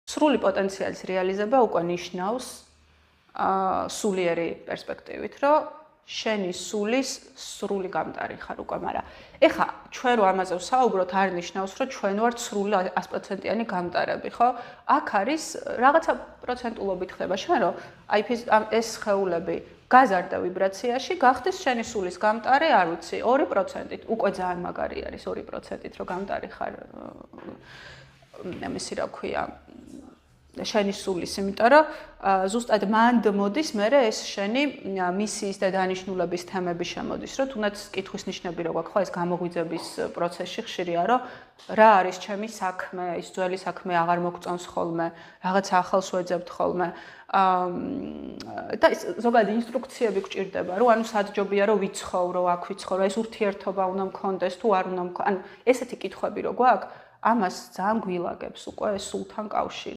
სრული პოტენციალის რეალიზება უკვე ნიშნავს სულიერი პერსპექტივით, რომ შენი სულის სრული გამტარი ხარ უკვე, მაგრამ ეხა ჩვენ რო ამაზე ვსაუბრობთ, არ ნიშნავს, რომ ჩვენ ვართ სრული 100%-იანი გამტარები, ხო? აქ არის რაღაცა პროცენტულობით ხდება შენ რომ აი ეს სხეულები გაზარდა ვიბრაციაში, გახდეს შენი სულის გამტარი, არ ვიცი, 2%-ით, უკვე ძალიან მაგარი არის 2%-ით, რომ გამტარი ხარ. ამისი რა ქვია, შენი სულის, იმიტომ რომ ზუსტად მანდ მოდის მერე ეს შენი მისიის და დანიშნულების თემები შემოდის, რომ თუნდაც კითხვის ნიშნები რო გვაქვს, ხო, ეს გამოგვიძების პროცესში ხშირია, რომ რა არის ჩემი საქმე, ის ძველი საქმე აღარ მოგწონს ხოლმე, რაღაც ახალს ვეძებთ ხოლმე. და ეს ზოგადი ინსტრუქციები გვჭირდება, რომ ანუ საჯობია რომ ვიცხოვრო, აქ ვიცხოვრო, ეს ურთიერთობა უნდა მქონდეს თუ არ უნდა მქონდეს. ანუ ესეთი კითხვები რო გვაქვს, ამას ძალიან გვილაგებს უკვე სულთან კავშირი.